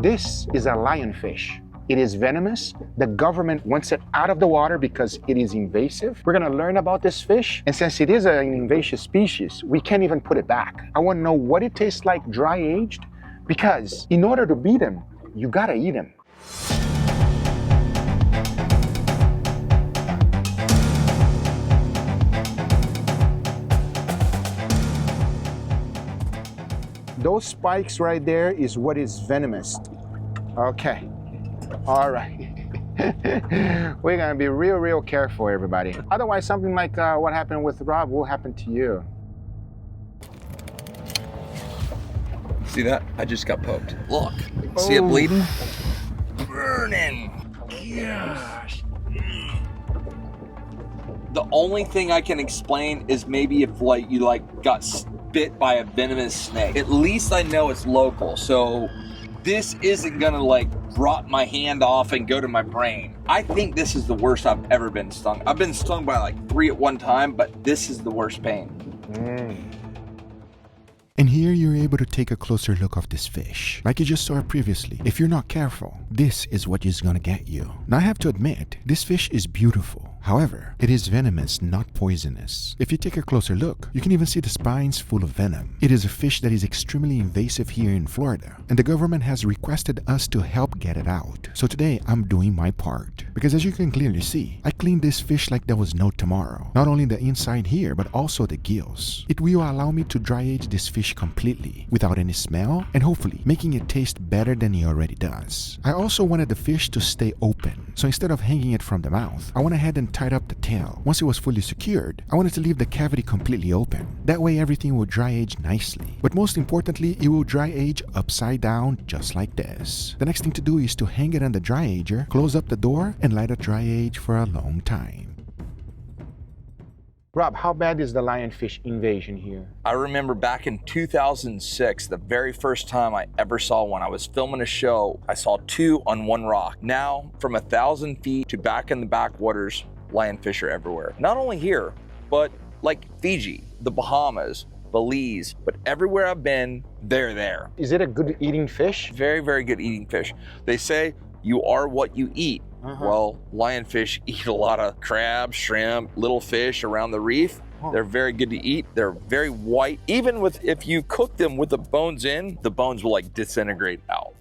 This is a lionfish. It is venomous. The government wants it out of the water because it is invasive. We're gonna learn about this fish, and since it is an invasive species, we can't even put it back. I wanna know what it tastes like dry aged, because in order to beat them, you gotta eat them. Those spikes right there is what is venomous. Okay, all right. We're gonna be real careful, everybody. Otherwise, something like what happened with Rob will happen to you. See that? I just got poked. Look, see it bleeding? Burning. Gosh. The only thing I can explain is maybe if you got bit by a venomous snake. At least I know it's local, so this isn't gonna rot my hand off and go to my brain. I think this is the worst I've ever been stung. I've been stung by 3 at one time, but this is the worst pain. And here you're able to take a closer look of this fish. Like you just saw it previously, if you're not careful, this is what is gonna get you. Now I have to admit, this fish is beautiful. However, it is venomous, not poisonous. If you take a closer look, you can even see the spines full of venom. It is a fish that is extremely invasive here in Florida, and the government has requested us to help get it out. So today, I'm doing my part. Because as you can clearly see, I cleaned this fish like there was no tomorrow. Not only the inside here, but also the gills. It will allow me to dry age this fish completely, without any smell, and hopefully making it taste better than it already does. I also wanted the fish to stay open, so instead of hanging it from the mouth, I went ahead and tied up the tail. Once it was fully secured, I wanted to leave the cavity completely open. That way everything will dry age nicely. But most importantly, it will dry age upside down just like this. The next thing to do is to hang it on the dry ager, close up the door, and let it dry age for a long time. Rob, how bad is the lionfish invasion here? I remember back in 2006, the very first time I ever saw one. I was filming a show. I saw 2 on one rock. Now, from 1,000 feet to back in the backwaters, lionfish are everywhere. Not only here, but like Fiji, the Bahamas, Belize, but everywhere I've been, they're there. Is it a good eating fish? Very good eating fish. They say you are what you eat. Well, lionfish eat a lot of crab, shrimp, little fish around the reef. They're very good to eat. They're very white. Even if you cook them with the bones in, the bones will disintegrate out.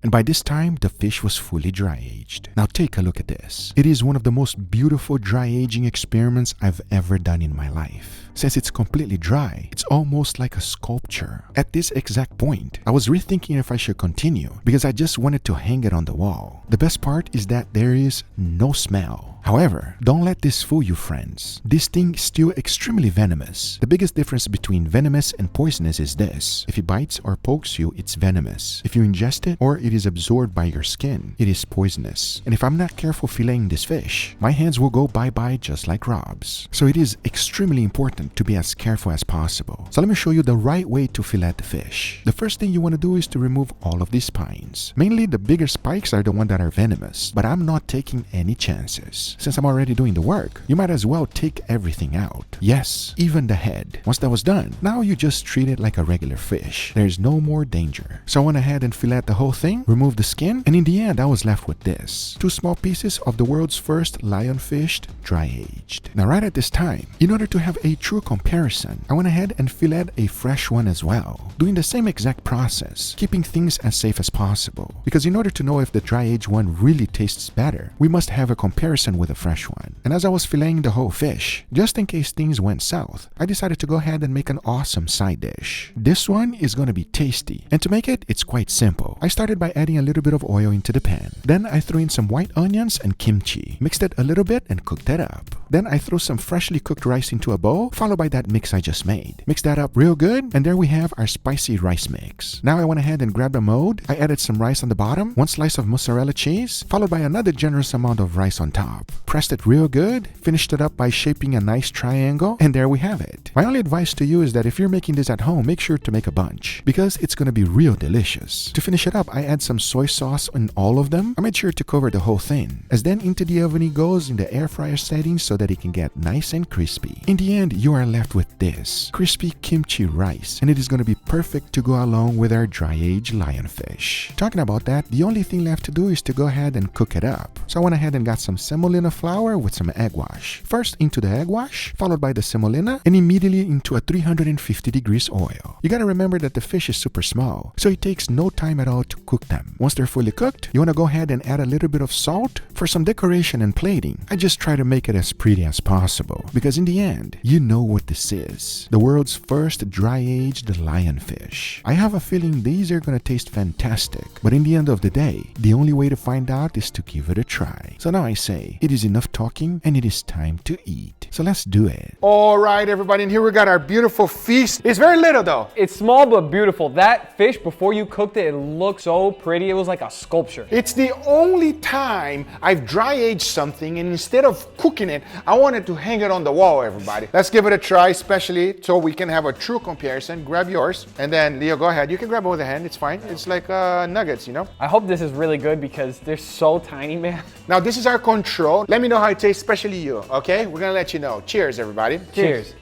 And by this time, the fish was fully dry aged. Now take a look at this. It is one of the most beautiful dry aging experiments I've ever done in my life. Since it's completely dry, it's almost like a sculpture. At this exact point, I was rethinking if I should continue because I just wanted to hang it on the wall. The best part is that there is no smell. However, don't let this fool you, friends. This thing is still extremely venomous. The biggest difference between venomous and poisonous is this. If it bites or pokes you, it's venomous. If you ingest it or it is absorbed by your skin, it is poisonous. And if I'm not careful filleting this fish, my hands will go bye-bye just like Rob's. So it is extremely important to be as careful as possible. So let me show you the right way to fillet the fish. The first thing you want to do is to remove all of these spines. Mainly the bigger spikes are the ones that are venomous, but I'm not taking any chances. Since I'm already doing the work, you might as well take everything out. Yes, even the head. Once that was done, now you just treat it like a regular fish. There's no more danger. So I went ahead and fillet the whole thing, removed the skin, and in the end I was left with this. 2 small pieces of the world's first lionfish dry aged. Now right at this time, in order to have a true comparison, I went ahead and filleted a fresh one as well, doing the same exact process, keeping things as safe as possible. Because in order to know if the dry aged one really tastes better, we must have a comparison with a fresh one. And as I was filleting the whole fish, just in case things went south, I decided to go ahead and make an awesome side dish. This one is going to be tasty, and to make it, it's quite simple. I started by adding a little bit of oil into the pan. Then I threw in some white onions and kimchi, mixed it a little bit and cooked that up. Then I threw some freshly cooked rice into a bowl, followed by that mix I just made. Mix that up real good, and there we have our spicy rice mix. Now I went ahead and grabbed a mold. I added some rice on the bottom, 1 slice of mozzarella cheese, followed by another generous amount of rice on top. Pressed it real good, finished it up by shaping a nice triangle, and there we have it. My only advice to you is that if you're making this at home, make sure to make a bunch, because it's gonna be real delicious. To finish it up, I add some soy sauce on all of them. I made sure to cover the whole thing, as then into the oven it goes in the air fryer setting so that it can get nice and crispy. In the end, you are left with this crispy kimchi rice, and it is going to be perfect to go along with our dry-aged lionfish. Talking about that, the only thing left to do is to go ahead and cook it up. So I went ahead and got some semolina flour with some egg wash. First into the egg wash, followed by the semolina, and immediately into a 350 degrees oil. You gotta remember that the fish is super small, so it takes no time at all to cook them. Once they're fully cooked, you wanna go ahead and add a little bit of salt for some decoration and plating. I just try to make it as pretty as possible, because in the end, you know what this is. The world's first dry-aged lionfish. I have a feeling these are gonna taste fantastic, but in the end of the day, the only way to find out is to give it a try. So now I say, it is enough talking and it is time to eat. So let's do it. All right, everybody, and here we got our beautiful feast. It's very little though. It's small but beautiful. That fish, before you cooked it, it looked so pretty. It was like a sculpture. It's the only time I've dry-aged something, and instead of cooking it, I wanted to hang it on the wall, everybody. Let's give it a try, especially so we can have a true comparison. Grab yours, and then Leo, go ahead. You can grab it with a hand, it's fine. It's like nuggets, you know? I hope this is really good because they're so tiny, man. Now, this is our control. Let me know how it tastes, especially you, okay? We're gonna let you know. Cheers, everybody. Cheers.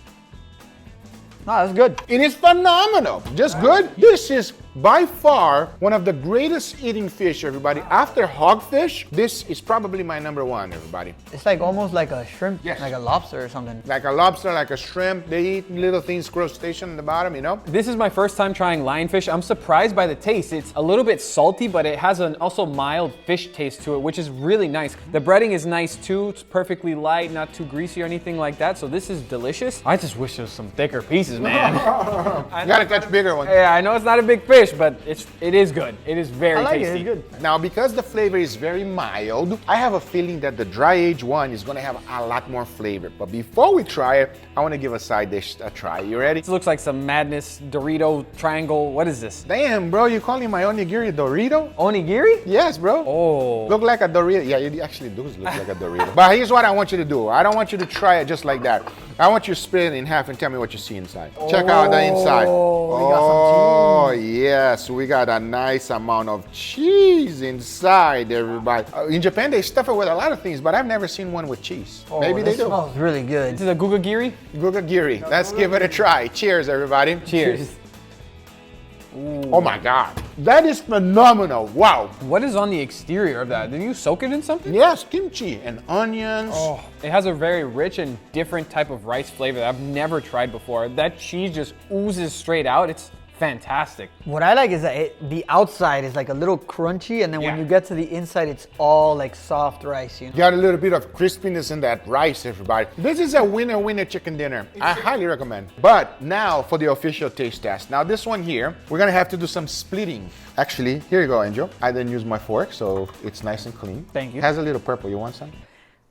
Oh, that's good. It is phenomenal. Just good. This is by far one of the greatest eating fish, everybody. After hogfish, this is probably my number one, everybody. It's like almost like a shrimp, Yes. like a lobster or something. Like a lobster, like a shrimp. They eat little things, crustacean on the bottom, you know? This is my first time trying lionfish. I'm surprised by the taste. It's a little bit salty, but it has an also mild fish taste to it, which is really nice. The breading is nice too. It's perfectly light, not too greasy or anything like that. So this is delicious. I just wish there was some thicker pieces, man. You gotta catch bigger ones. Yeah, I know it's not a big fish, but it is good. It is very I like tasty. it, it's good. Now, because the flavor is very mild, I have a feeling that the dry-aged one is gonna have a lot more flavor. But before we try it, I wanna give a side dish a try. You ready? This looks like some madness Dorito triangle. What is this? Damn, bro, you calling my onigiri Dorito? Onigiri? Yes, bro. Oh. Look like a Dorito. Yeah, it actually does look like a Dorito. But here's what I want you to do. I don't want you to try it just like that. I want you to split it in half and tell me what you see inside. Check out the inside. Oh, yes, we got a nice amount of cheese inside, everybody. In Japan, they stuff it with a lot of things, but I've never seen one with cheese. Maybe they This do. smells really good. This is a gugagiri? Gugagiri. Let's give it a try. Cheers, everybody. Cheers. Oh my God. That is phenomenal. Wow. What is on the exterior of that? Did you soak it in something? Yes, kimchi and onions. Oh, it has a very rich and different type of rice flavor that I've never tried before. That cheese just oozes straight out. It's fantastic. What I like is that the outside is like a little crunchy, and then when Yeah. you get to the inside, it's all like soft rice, you know? Got a little bit of crispiness in that rice, everybody. This is a winner chicken dinner. I highly recommend. But now for the official taste test. Now this one here, we're gonna have to do some splitting. Actually, here you go, Angel. I didn't use my fork, so it's nice and clean. Thank you. It has a little purple. You want some?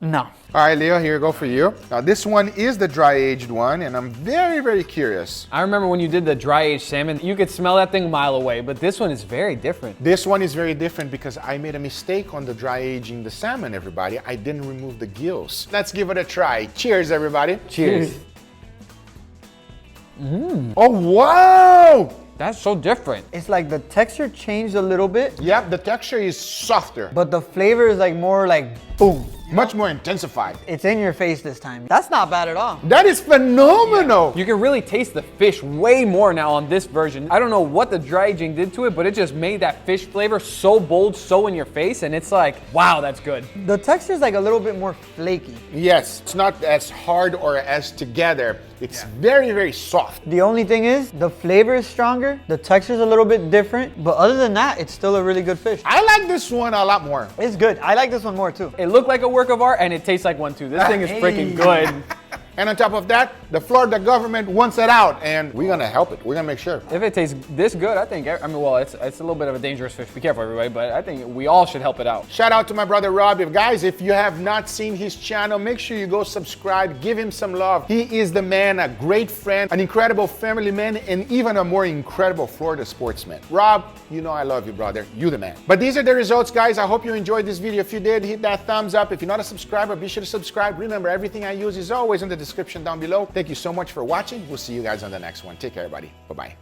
No. All right, Leo, here you go for you. Now this one is the dry-aged one, and I'm very curious. I remember when you did the dry aged salmon, you could smell that thing a mile away, but this one is very different. This one is very different because I made a mistake on the dry aging the salmon, everybody. I didn't remove the gills. Let's give it a try. Cheers, everybody. Cheers. Oh, wow! That's so different. It's like the texture changed a little bit, Yep, the texture is softer, but the flavor is like more like boom. much more intensified. It's in your face this time. That's not bad at all. That is phenomenal. You can really taste the fish way more now on this version. I don't know what the dry aging did to it, but it just made that fish flavor so bold, so in your face, and it's like, wow, that's good. The texture is like a little bit more flaky. Yes, it's not as hard or as together. It's very soft. The only thing is, the flavor is stronger, the texture's a little bit different, but other than that, it's still a really good fish. I like this one a lot more. It's good. I like this one more too. It looked like a work of art, and it tastes like one too. This thing is freaking good. And on top of that, the Florida government wants it out, and we're gonna help it. We're gonna make sure. If it tastes this good, I think, I mean, well, it's a little bit of a dangerous fish. Be careful, everybody, but I think we all should help it out. Shout out to my brother Rob. Guys, if you have not seen his channel, make sure you go subscribe, give him some love. He is the man, a great friend, an incredible family man, and even a more incredible Florida sportsman. Rob, you know I love you, brother. You the man. But these are the results, guys. I hope you enjoyed this video. If you did, hit that thumbs up. If you're not a subscriber, be sure to subscribe. Remember, everything I use is always in the description down below. Thank you so much for watching. We'll see you guys on the next one. Take care, everybody. Bye-bye.